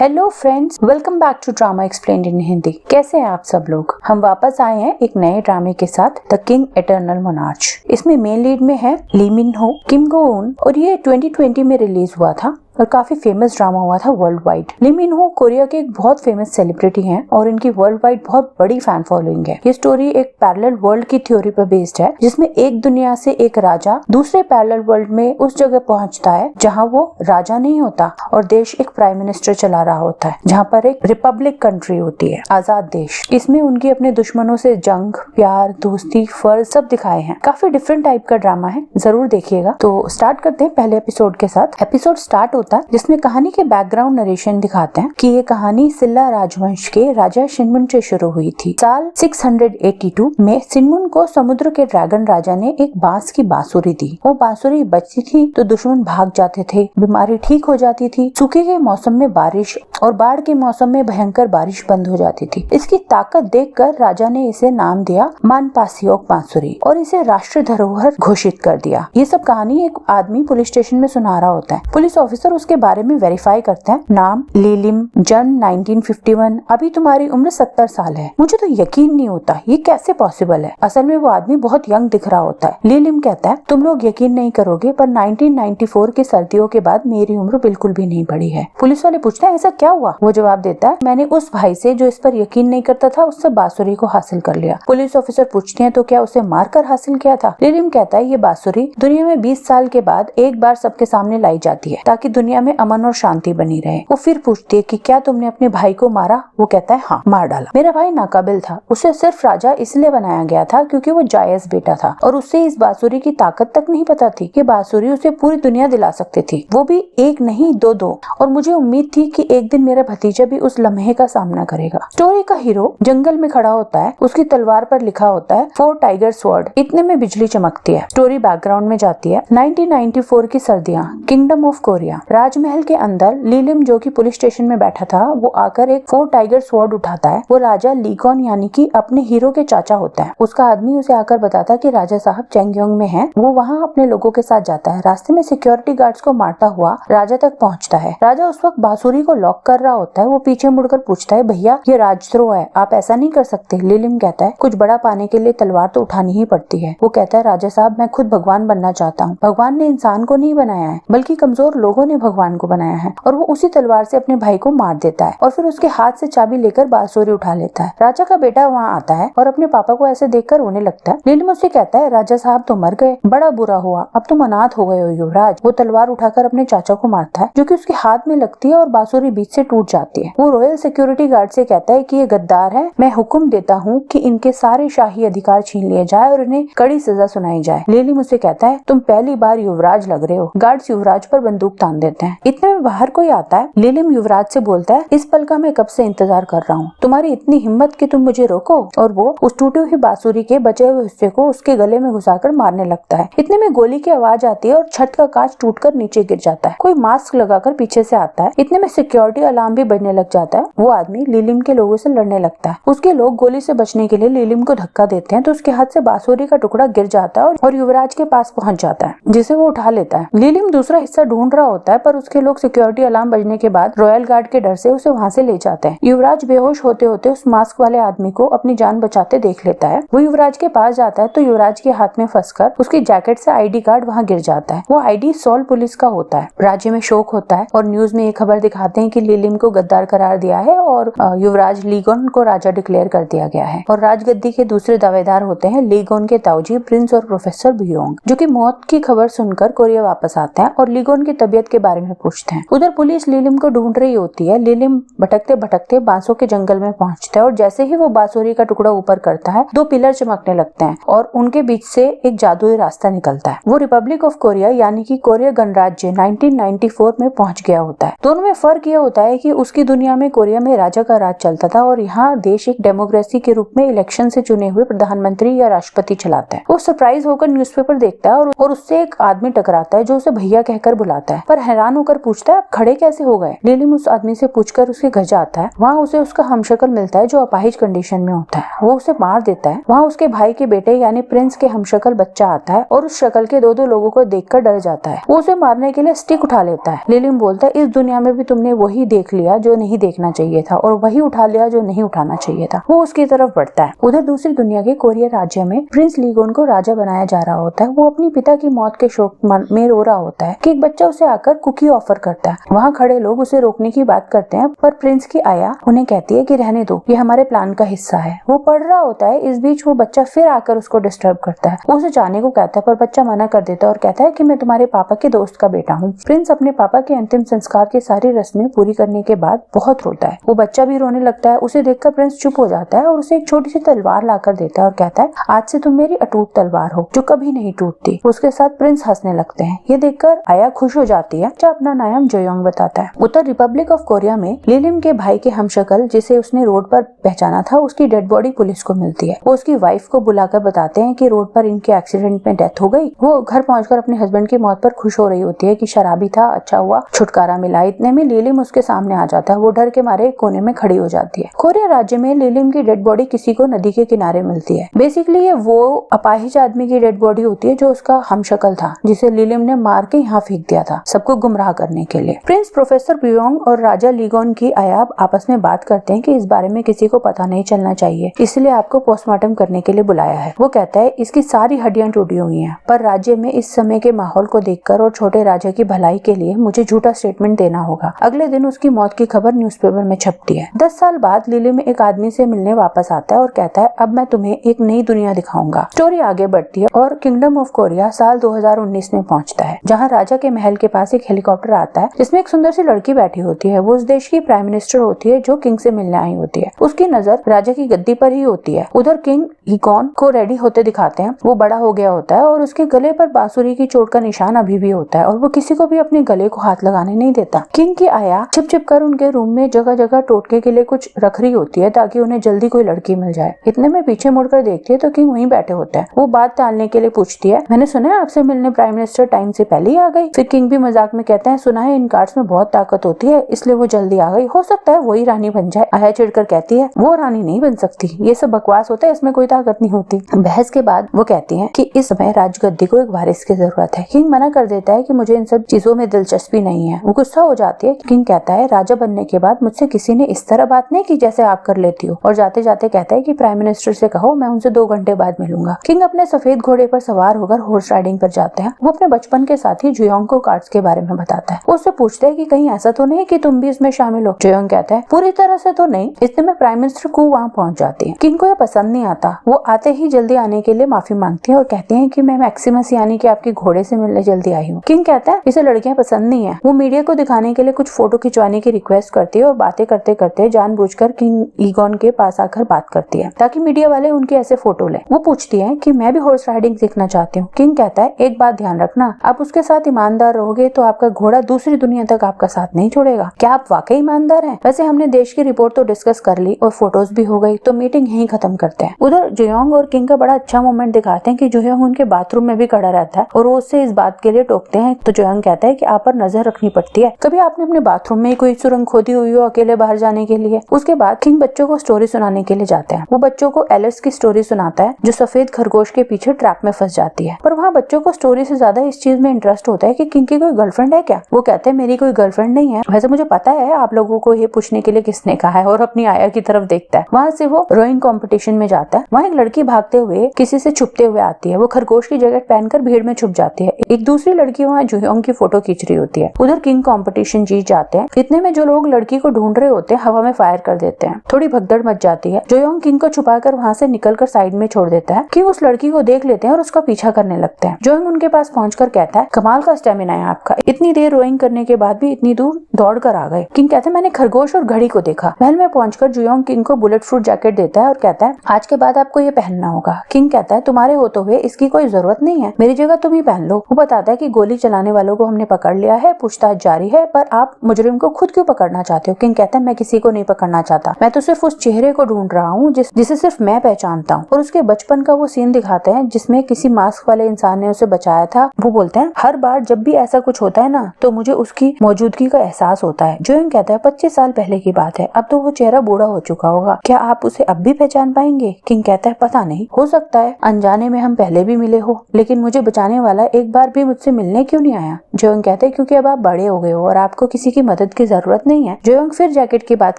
Hello friends, welcome back to drama explained in Hindi. कैसे हैं आप सब लोग? हम वापस आए हैं एक नए ड्रामे के साथ, द किंग इटर्नल मोनार्च। इसमें मेन लीड में है ली मिन हो, किम गो उन और ये 2020 में रिलीज हुआ था और काफी फेमस ड्रामा हुआ था वर्ल्ड वाइड। ली मिन हो कोरिया के एक बहुत फेमस सेलिब्रिटी हैं और इनकी वर्ल्ड वाइड बहुत बड़ी फैन फॉलोइंग है। ये स्टोरी एक पैरेलल वर्ल्ड की थ्योरी पर बेस्ड है, जिसमें एक दुनिया से एक राजा दूसरे पैरेलल वर्ल्ड में उस जगह पहुंचता है जहां वो राजा नहीं होता और देश एक प्राइम मिनिस्टर चला रहा होता है, जहां पर एक रिपब्लिक कंट्री होती है, आजाद देश। इसमें उनकी अपने दुश्मनों से जंग, प्यार, दोस्ती, फर्ज सब दिखाए हैं। काफी डिफरेंट टाइप का ड्रामा है, जरूर देखिएगा। तो स्टार्ट करते हैं पहले एपिसोड के साथ। एपिसोड स्टार्ट होता है जिसमें कहानी के बैकग्राउंड नरेशन दिखाते हैं कि ये कहानी सिल्ला राजवंश के राजा शिनमुन से शुरू हुई थी। साल 682 में शिनमुन को समुद्र के ड्रैगन राजा ने एक बांस की बांसुरी दी। वो बांसुरी बचती थी तो दुश्मन भाग जाते थे, बीमारी ठीक हो जाती थी, सूखे के मौसम में बारिश और बाढ़ के मौसम में भयंकर बारिश बंद हो जाती थी। इसकी ताकत देखकर राजा ने इसे नाम दिया मानपासियोक बांसुरी और इसे राष्ट्रीय धरोहर घोषित कर दिया। ये सब कहानी एक आदमी पुलिस स्टेशन में सुना रहा होता है। पुलिस ऑफिसर उसके बारे में वेरीफाई करते हैं। नाम लीलिम, जन्म 1951, अभी तुम्हारी उम्र 70 साल है। मुझे तो यकीन नहीं होता, ये कैसे पॉसिबल है? असल में वो आदमी बहुत यंग दिख रहा होता है। लीलिम कहता है, तुम लोग यकीन नहीं करोगे पर 1994 की सर्दियों के बाद मेरी उम्र बिल्कुल भी नहीं बढ़ी है। पुलिस वाले पूछते हैं, ऐसा क्या हुआ? वो जवाब देता है, मैंने उस भाई से जो इस पर यकीन नहीं करता था उससे बांसुरी को हासिल कर लिया। पुलिस ऑफिसर पूछते हैं, तो क्या उसे मारकर हासिल किया था? लीलिम कहता है, ये बांसुरी दुनिया में 20 साल के बाद एक बार सबके सामने लाई जाती है ताकि दुनिया में अमन और शांति बनी रहे। वो फिर पूछती है कि क्या तुमने अपने भाई को मारा? वो कहता है, हाँ, मार डाला। मेरा भाई नाकाबिल था, उसे सिर्फ राजा इसलिए बनाया गया था क्योंकि वो जायज बेटा था और उससे इस बांसुरी की ताकत तक नहीं पता थी कि बांसुरी उसे पूरी दुनिया दिला सकती थी, वो भी एक नहीं दो। और मुझे उम्मीद थी कि एक दिन मेरा भतीजा भी उस लम्हे का सामना करेगा। स्टोरी का हीरो जंगल में खड़ा होता है, उसकी तलवार पर लिखा होता है 4 टाइगर स्वॉर्ड। इतने में बिजली चमकती है। स्टोरी बैकग्राउंड में जाती है 1994 की सर्दियां, किंगडम ऑफ कोरिया। राजमहल के अंदर लीलिम जो कि पुलिस स्टेशन में बैठा था, वो आकर एक 4 टाइगर स्वॉर्ड उठाता है। वो राजा लीगोन यानी कि अपने हीरो के चाचा होता है। उसका आदमी उसे आकर बताता है कि राजा साहब चेंगयोंग में हैं। वो वहाँ अपने लोगों के साथ जाता है। रास्ते में सिक्योरिटी गार्ड्स को मारता हुआ राजा तक पहुँचता है। राजा उस वक्त बांसुरी को लॉक कर रहा होता है। वो पीछे मुड़कर पूछता है, भैया ये राजद्रोह है, आप ऐसा नहीं कर सकते। लीलिम कहता है, कुछ बड़ा पाने के लिए तलवार तो उठानी ही पड़ती है। वो कहता है, राजा साहब मैं खुद भगवान बनना चाहता हूँ। भगवान ने इंसान को नहीं बनाया है बल्कि कमजोर लोगों ने भगवान को बनाया है। और वो उसी तलवार से अपने भाई को मार देता है और फिर उसके हाथ से चाबी लेकर बांसुरी उठा लेता है। राजा का बेटा वहाँ आता है और अपने पापा को ऐसे देखकर रोने लगता है। लीलिम उससे कहता है, राजा साहब तो मर गए, बड़ा बुरा हुआ, अब तुम अनाथ हो गए हो युवराज। वो तलवार उठाकर अपने चाचा को मारता है जो कि उसके हाथ में लगती है और बांसुरी बीच से टूट जाती है। वो रॉयल सिक्योरिटी गार्ड से कहता है कि ये गद्दार है, मैं हुक्म देता हूँ कि इनके सारे शाही अधिकार छीन लिए जाए और इन्हें कड़ी सजा सुनाई जाए। लीलिम उसे कहता है, तुम पहली बार युवराज लग रहे हो। गार्ड्स युवराज पर बंदूक तान देते हैं। इतने में बाहर कोई आता है। लीलिम युवराज से बोलता है, इस पल का मैं कब से इंतजार कर रहा हूँ, तुम्हारी इतनी हिम्मत कि तुम मुझे रोको। और वो उस टूटी हुई बांसुरी के बचे हुए हिस्से को उसके गले में घुसाकर मारने लगता है। इतने में गोली की आवाज आती है और छत का कांच टूटकर नीचे गिर जाता है। कोई मास्क लगाकर पीछे से आता है। इतने में सिक्योरिटी अलार्म भी बजने लग जाता है। वो आदमी लीलिम के लोगों से लड़ने लगता है। उसके लोग गोली से बचने के लिए लीलिम को धक्का देते हैं तो उसके हाथ से बांसुरी का टुकड़ा गिर जाता है और युवराज के पास पहुंच जाता है, जिसे वो उठा लेता है। लीलिम दूसरा हिस्सा ढूंढ रहा होता है पर उसके लोग सिक्योरिटी अलार्म बजने के बाद रॉयल गार्ड के डर से उसे वहां से ले जाते हैं। युवराज बेहोश होते होते उस मास्क वाले आदमी को अपनी जान बचाते देख लेता है। वो युवराज के पास जाता है तो युवराज के हाथ में फंसकर उसकी जैकेट से आईडी कार्ड वहां गिर जाता है। वो आईडी सॉल पुलिस का होता है। राज्य में शोक होता है और न्यूज में ये खबर दिखाते हैं कि लीलिम को गद्दार करार दिया है और युवराज लीगोन को राजा डिक्लेयर कर दिया गया है। और राजगद्दी के दूसरे दावेदार होते हैं लीगोन के ताऊजी प्रिंस और प्रोफेसर बुयोंग, जो कि मौत की खबर सुनकर कोरिया वापस आते हैं और लीगोन की तबीयत के बारे में पूछते हैं। उधर पुलिस लीलिम को ढूंढ रही होती है। लीलिम भटकते भटकते बांसों के जंगल में पहुंचता है और जैसे ही वो बांसुरी का टुकड़ा ऊपर करता है, 2 पिलर चमकने लगते हैं और उनके बीच से एक जादुई रास्ता निकलता है। वो रिपब्लिक ऑफ कोरिया यानी कि कोरिया गणराज्य 1994 में पहुंच गया होता है। दोनों में फर्क यह होता है कि उसकी दुनिया में कोरिया में राजा का राज चलता था और यहाँ देश एक डेमोक्रेसी के रूप में इलेक्शन से चुने हुए प्रधानमंत्री या राष्ट्रपति चलाता है। वो सरप्राइज होकर न्यूज़पेपर देखता है और उससे एक आदमी टकराता है जो उसे भैया कहकर बुलाता है। पर हैरान होकर पूछता है आप खड़े कैसे हो गए। लिलिम उस आदमी से पूछकर उसके घर जाता है। वहाँ उसे उसका हमशक्ल मिलता है जो अपाहिज कंडीशन में होता है। वो उसे मार देता है। वहाँ उसके भाई के बेटे यानी प्रिंस के हमशक्ल बच्चा आता है और उस शक्ल के दो लोगों को देखकर डर जाता है। वो उसे मारने के लिए स्टिक उठा लेता है। लिलिम बोलता है इस दुनिया में भी तुमने वही देख लिया जो नहीं देखना चाहिए था और वही उठा लिया जो नहीं उठाना चाहिए था। वो उसकी तरफ बढ़ता है। उधर दूसरी दुनिया के कोरिया राज्य में प्रिंस लीगोन को राजा बनाया जा रहा होता है। वो अपनी पिता की मौत के शोक में रो रहा होता है कि एक बच्चा उसे आकर कुकी ऑफर करता है। वहाँ खड़े लोग उसे रोकने की बात करते हैं पर प्रिंस की आया उन्हें कहती है कि रहने दो, ये हमारे प्लान का हिस्सा है। वो पढ़ रहा होता है। इस बीच वो बच्चा फिर आकर उसको डिस्टर्ब करता है। वो उसे जाने को कहता है पर बच्चा मना कर देता है और कहता है कि मैं तुम्हारे पापा के दोस्त का बेटा हूँ। प्रिंस अपने पापा के अंतिम संस्कार की सारी रस्में पूरी करने के बाद बहुत रोता है। वो बच्चा भी रोने लगता है। उसे देखकर प्रिंस चुप हो जाता है और उसे एक छोटी सी तलवार लाकर देता है और कहता है आज से तुम मेरी अटूट तलवार हो जो कभी नहीं टूटती। उसके साथ प्रिंस हंसने लगते हैं। ये देखकर आया खुश हो जाती है। अपना नाम जोयोंग बताता है। उत्तर रिपब्लिक ऑफ कोरिया में लिलिम के भाई के हमशक्ल जिसे उसने रोड पर पहचाना था उसकी डेड बॉडी पुलिस को मिलती है। वो उसकी वाइफ को बुलाकर बताते हैं कि रोड पर इनके एक्सीडेंट में डेथ हो गई। वो घर पहुंचकर अपने हस्बैंड की मौत पर खुश हो रही होती है कि शराबी था, अच्छा हुआ छुटकारा मिला। इतने में लिलिम उसके सामने आ जाता है। वो डर के मारे कोने में खड़ी हो जाती है। कोरिया राज्य में लिलिम की डेड बॉडी किसी को नदी के किनारे मिलती है। बेसिकली ये वो अपाहिज आदमी की डेड बॉडी होती है जो उसका हमशक्ल था जिसे लिलिम ने मार के यहाँ फेंक दिया था सबको गुमराह करने के लिए। प्रिंस प्रोफेसर ब्यूयोंग और राजा लीगोन की आयाब आपस में बात करते हैं कि इस बारे में किसी को पता नहीं चलना चाहिए, इसलिए आपको पोस्टमार्टम करने के लिए बुलाया है। वो कहता है इसकी सारी हड्डियां टूटी हुई हैं, पर राज्य में इस समय के माहौल को देखकर और छोटे राजा की भलाई के लिए मुझे झूठा स्टेटमेंट देना होगा। अगले दिन उसकी मौत की खबर न्यूज़पेपर में छपती है। 10 साल बाद लिली में एक आदमी से मिलने वापस आता है और कहता है अब मैं तुम्हें एक नई दुनिया दिखाऊंगा। स्टोरी आगे बढ़ती है और किंगडम ऑफ कोरिया साल 2019 में पहुंचता है, जहां राजा के महल के पास एक हेलीकॉप्टर आता है जिसमें एक सुंदर सी लड़की बैठी होती है। वो उस देश की प्राइम मिनिस्टर होती है जो किंग से मिलने आई होती है। उसकी नजर राजा की गद्दी पर ही होती है। उधर किंग ईगॉन को रेडी होते दिखाते हैं। वो बड़ा हो गया होता है और उसके गले पर बांसुरी की चोट का निशान अभी भी होता है और वो किसी को भी अपने गले को हाथ लगाने नहीं देता। किंग की आया छिप छिप कर उनके रूम में जगह जगह टोटके के लिए कुछ रख रही होती है ताकि उन्हें जल्दी कोई लड़की मिल जाए। इतने में पीछे मुड़कर देखती है तो किंग वहीं बैठे होते हैं। वो बात टालने के लिए पूछती है मैंने सुना है आपसे मिलने प्राइम मिनिस्टर टाइम से पहले ही आ गई। फिर किंग भी मजाक में कहते हैं सुना है इन कार्ड्स में बहुत ताकत होती है इसलिए वो जल्दी आ गई, हो सकता है वही रानी बन जाए। आया चिढ़कर कहती है वो रानी नहीं बन सकती, ये सब बकवास होता है, इसमें कोई ताकत नहीं होती। बहस के बाद वो कहती है कि इस समय राजगद्दी को एक वारिस की जरूरत है। किंग मना कर देता है कि मुझे इन सब चीजों में दिलचस्पी नहीं है। वो गुस्सा हो जाती है। किंग कहता है राजा बनने के बाद मुझसे किसी ने इस तरह बात नहीं की जैसे आप कर लेती हो, और जाते जाते कहता है कि प्राइम मिनिस्टर से कहो मैं उनसे 2 घंटे बाद मिलूंगा। किंग अपने सफेद घोड़े पर सवार होकर हॉर्स राइडिंग पर जाते हैं। वो अपने बचपन के साथी जुयोंग को कार्ड्स के बारे में बताता है। वो उससे पूछता है कि कहीं ऐसा तो नहीं कि तुम भी इसमें शामिल हो। जुयोंग कहता है पूरी तरह से तो नहीं। इतने में प्राइम मिनिस्टर को वहाँ पहुंच जाती है। किंग को यह पसंद नहीं आता। वो आते ही जल्दी आने के लिए माफी मांगती है और कहती है कि मैं मैक्सिमस यानी कि आपके घोड़े से मिलने जल्दी आई हूँ। किंग कहता है इसे लड़कियां पसंद नहीं है। वो मीडिया को दिखाने के लिए कुछ फोटो खिंचवाने की रिक्वेस्ट करती है और बातें करते करते जानबूझकर किंग ईगॉन के पास आकर बात करती है ताकि मीडिया वाले उनके ऐसे फोटो ले। वो पूछती है कि मैं भी हॉर्स राइडिंग सीखना चाहती हूँ। किंग कहता है एक बात ध्यान रखना, आप उसके साथ ईमानदार रहोगे तो आपका घोड़ा दूसरी दुनिया तक आपका साथ नहीं छोड़ेगा। क्या आप वाकई ईमानदार हैं? वैसे हमने देश की रिपोर्ट तो डिस्कस कर ली और फोटोज भी हो गई, तो मीटिंग यहीं खत्म करते हैं। उधर जुयोंग और किंग का बड़ा अच्छा मोमेंट दिखाते हैं कि जुयोंग उनके बाथरूम में भी खड़ा रहता है और वो उससे इस बात के लिए टोकते हैं। तो जुयोंग कहता है कि आप पर नजर रखनी पड़ती है, कभी आपने अपने बाथरूम में कोई सुरंग खोदी हुई हो अकेले बाहर जाने के लिए। उसके बाद किंग बच्चों को स्टोरी सुनाने के लिए जाते हैं। वो बच्चों को एलिस की स्टोरी सुनाता है जो सफेद खरगोश के पीछे ट्रैप में फंस जाती है। पर वहाँ बच्चों को स्टोरी से ज्यादा इस चीज में इंटरेस्ट होता है कि किंग की कोई गर्लफ्रेंड है क्या। वो कहते हैं मेरी कोई गर्लफ्रेंड नहीं है। वैसे मुझे पता है आप लोगों को ये पूछने के लिए किसने कहा है, और अपनी आया की तरफ देखता है। वहाँ से वो रोइंग कंपटीशन में जाता है। वहाँ एक लड़की भागते हुए किसी से छुपते हुए आती है। वो खरगोश की जैकेट पहनकर भीड़ में छुप जाती है। एक दूसरी लड़की वहाँ जुयोंग की फोटो खींच रही होती है। उधर किंग कंपटीशन जीत जाते हैं। इतने में जो लोग लड़की को ढूंढ रहे होते हैं हवा में फायर कर देते हैं। थोड़ी भगदड़ मच जाती है। जुयोंग किंग को छुपाकर वहाँ से निकलकर साइड में छोड़ देता है। किंग उस लड़की को देख लेते हैं और उसका पीछा करने लगते हैं। जुयोंग उनके पास पहुंचकर कहता है कमाल का स्टेमिना है आपका, इतनी देर रोइंग करने के बाद भी इतनी दूर दौड़ कर आ गए। किंग कहते हैं मैंने खरगोश और घड़ी को देखा। महल में पहुंचकर जुयोंग किंग को बुलेट प्रूफ जैकेट देता है और कहता है आज के बाद आपको ये पहनना होगा। किंग कहता है तुम्हारे होते हुए इसकी कोई जरूरत नहीं है, मेरी जगह तुम ही पहन लो। वो बताता है कि गोली चलाने वालों को हमने पकड़ लिया है, पूछताछ जारी है, पर आप मुजरिम को खुद क्यों पकड़ना चाहते हो। किंग कहता है मैं किसी को नहीं पकड़ना चाहता, मैं तो सिर्फ उस चेहरे को ढूंढ रहा हूँ जिसे सिर्फ मैं पहचानता हूँ। और उसके बचपन का वो सीन दिखाते हैं जिसमें किसी मास्क वाले इंसान ने उसे बचाया था। वो बोलते हैं हर बार जब भी ऐसा कुछ होता है आता है ना तो मुझे उसकी मौजूदगी का एहसास होता है। जोयोंग कहता है 25 साल पहले की बात है, अब तो वो चेहरा बूढ़ा हो चुका होगा, क्या आप उसे अब भी पहचान पाएंगे? किंग कहता है पता नहीं, हो सकता है अनजाने में हम पहले भी मिले हो, लेकिन मुझे बचाने वाला एक बार भी मुझसे मिलने क्यों नहीं आया? जोयोंग कहते हैं क्योंकि अब आप बड़े हो गए हो और आपको किसी की मदद की जरूरत नहीं है। जोयोंग फिर जैकेट की बात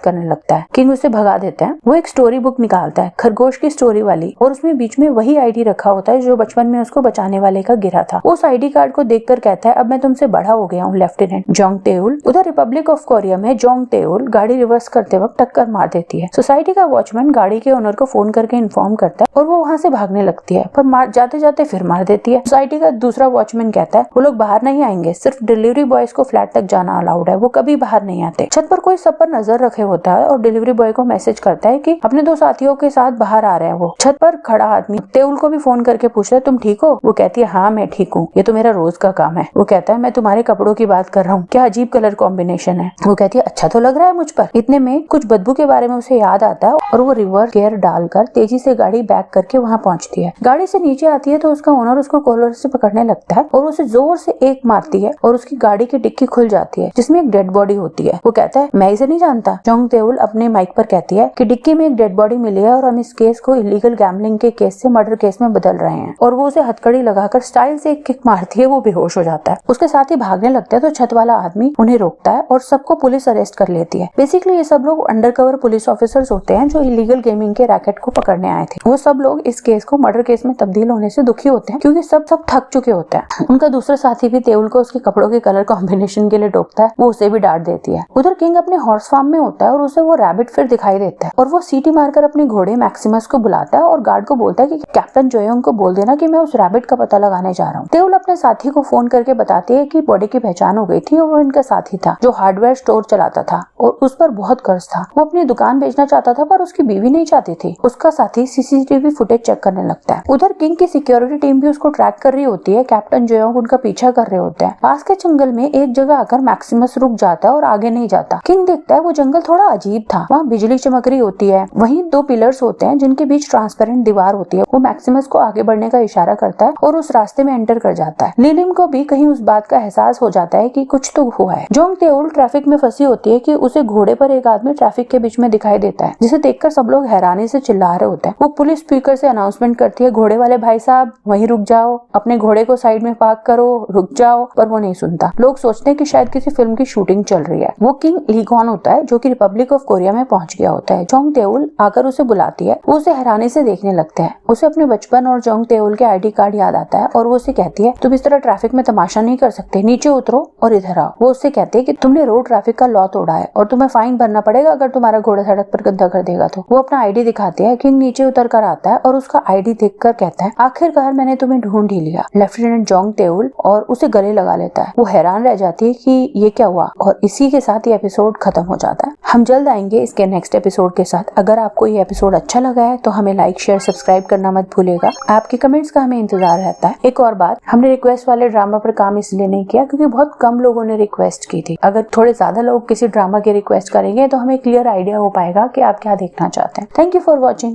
करने लगता है। किंग उसे भगा देता है। वो एक स्टोरी बुक निकालता है, खरगोश की स्टोरी वाली, और उसमें बीच में वही आईडी रखा होता है जो बचपन में उसको बचाने वाले का गिरा था। उस आईडी कार्ड को देखकर कहता है अब मैं तुमसे बड़ा हो गया हूँ लेफ्टिनेंट जोंग तेउल। उधर रिपब्लिक ऑफ कोरिया में जोंग तेउल गाड़ी रिवर्स करते वक्त टक्कर मार देती है। सोसाइटी का वॉचमैन गाड़ी के ओनर को फोन करके इन्फॉर्म करता है और वो वहाँ से भागने लगती है, पर जाते जाते फिर मार देती है। सोसाइटी का दूसरा वॉचमैन कहता है वो लोग बाहर नहीं आएंगे, सिर्फ डिलीवरी बॉयज को फ्लैट तक जाना अलाउड है, वो कभी बाहर नहीं आते। छत पर कोई सब पर नजर रखे होता है और डिलीवरी बॉय को मैसेज करता है कि अपने 2 साथियों के साथ बाहर आ रहे हैं। वो छत पर खड़ा आदमी तेउल को भी फोन करके पूछ रहा है तुम ठीक हो? वो कहती है हाँ मैं ठीक हूँ, ये तो मेरा रोज का काम है। वो कहता है मैं तुम्हारे कपड़ों की बात कर रहा हूँ, क्या अजीब कलर कॉम्बिनेशन है। वो कहती है अच्छा तो लग रहा है मुझ पर। इतने में कुछ बदबू के बारे में उसे याद आता है और वो रिवर्स गियर डालकर तेजी से गाड़ी बैक करके वहाँ पहुँचती है। गाड़ी से नीचे आती है तो उसका ओनर उसको कॉलर से पकड़ने लगता है और उसे जोर से एक मारती है और उसकी गाड़ी की डिक्की खुल जाती है जिसमें एक डेड बॉडी होती है। वो कहता है मैं इसे नहीं जानता। जोंग तेउल अपने माइक पर कहती है कि डिक्की में एक डेड बॉडी मिली है और हम इस केस को इलीगल गैम्बलिंग के केस से मर्डर केस में बदल रहे हैं, और वो उसे हथकड़ी लगाकर स्टाइल से एक किक मारती है। वो बेहोश हो जाता है। उसके साथ ही भागने लगता है तो छत वाला आदमी उन्हें रोकता है और सबको पुलिस अरेस्ट कर लेती है। बेसिकली ये सब लोग अंडरकवर पुलिस ऑफिसर्स होते हैं जो इलीगल गेमिंग के रैकेट को पकड़ने आए थे। वो सब लोग इस केस को मर्डर केस में तब्दील होने से दुखी होते हैं क्योंकि सब थक चुके होते हैं। उनका दूसरा साथी भी तेउल को उसके कपड़ों के कलर कॉम्बिनेशन के लिए टोकता है, वो उसे भी डांट देती है। उधर किंग अपने हॉर्स फार्म में होता है और उसे वो रैबिट फिर दिखाई देता है और वो सीटी मारकर अपने घोड़े मैक्सिमस को बुलाता है और गार्ड को बोलता है कि कैप्टन जोयोंग को बोल देना कि मैं उस रैबिट का पता लगाने जा रहा हूँ। तेउल अपने साथी को फोन करके बताती है कि बॉडी की पहचान हो गई थी और वो इनका साथी था जो हार्डवेयर स्टोर चलाता था और उस पर बहुत कर्ज था। वो अपनी दुकान बेचना चाहता था पर उसकी बीवी नहीं चाहती थी। उसका साथी सीसीटीवी फुटेज चेक करने लगता है। उधर किंग की सिक्योरिटी टीम भी उसको ट्रैक कर रही होती है। कैप्टन जोयोंग उनका पीछा कर रहे होते हैं। पास के जंगल में एक जगह आकर मैक्सिमस रुक जाता है और आगे नहीं जाता। किंग देखता है वो जंगल थोड़ा अजीब था, वहाँ बिजली चमक रही होती है, वहीं 2 पिलर्स होते हैं जिनके बीच ट्रांसपेरेंट दीवार होती है। वो मैक्सिमस को आगे बढ़ने का इशारा करता है और उस रास्ते में एंटर कर जाता है। लिलिम को भी कहीं उस बात का एहसास हो जाता है कि कुछ तो हुआ है। जोंग तेउल ट्रैफिक में फंसी होती है कि उसे घोड़े पर एक आदमी ट्रैफिक के बीच में दिखाई देता है, जिसे देखकर सब लोग हैरानी से चिल्ला रहे होते हैं। वो पुलिस स्पीकर से अनाउंसमेंट करती है घोड़े वाले भाई साहब वहीं रुक जाओ, अपने घोड़े को साइड में पार्क करो, रुक जाओ, पर वो नहीं सुनता। लोग सोचते हैं कि शायद किसी फिल्म की शूटिंग चल रही है। वो किंग लीगॉन होता है जो कि रिपब्लिक ऑफ कोरिया में पहुंच गया होता है। जोंग तेउल आकर उसे बुलाती है। वो उसे हैरानी से देखने लगता है। उसे अपने बचपन और जोंग तेउल के आईडी कार्ड याद आता है और वो उसे कहती है तुम इस तरह ट्रैफिक में तमाशा नहीं कर सकते, नीचे उतरो और इधर आओ। वो उससे कहती है कि तुमने रोड ट्रैफिक का लॉ तोड़ा है और तुम्हें फाइन भरना पड़ेगा अगर तुम्हारा घोड़ा सड़क पर गंदा कर देगा तो। वो अपना आईडी दिखाती है। किंग नीचे उतर कर आता है और उसका आईडी देखकर कहता है आखिरकार मैंने तुम्हें ढूंढ ही लिया, लेफ्टिनेंट जोंग तेउल, और उसे गले लगा लेता है। वो हैरान रह जाती है कि ये क्या हुआ और इसी के साथ ये एपिसोड खत्म हो जाता है। हम जल्द आएंगे इसके नेक्स्ट एपिसोड के साथ। अगर आपको ये एपिसोड अच्छा लगा है तो हमें लाइक शेयर सब्सक्राइब करना मत भूलिएगा। आपके कमेंट्स का हमें इंतजार रहता है। एक और बात, हमने रिक्वेस्ट वाले ड्रामा पर काम इसलिए नहीं किया क्योंकि बहुत कम लोगों ने रिक्वेस्ट की थी। अगर थोड़े ज्यादा लोग किसी ड्रामा की रिक्वेस्ट करेंगे तो हमें क्लियर आइडिया हो पाएगा कि आप क्या देखना चाहते हैं। Thank you for watching.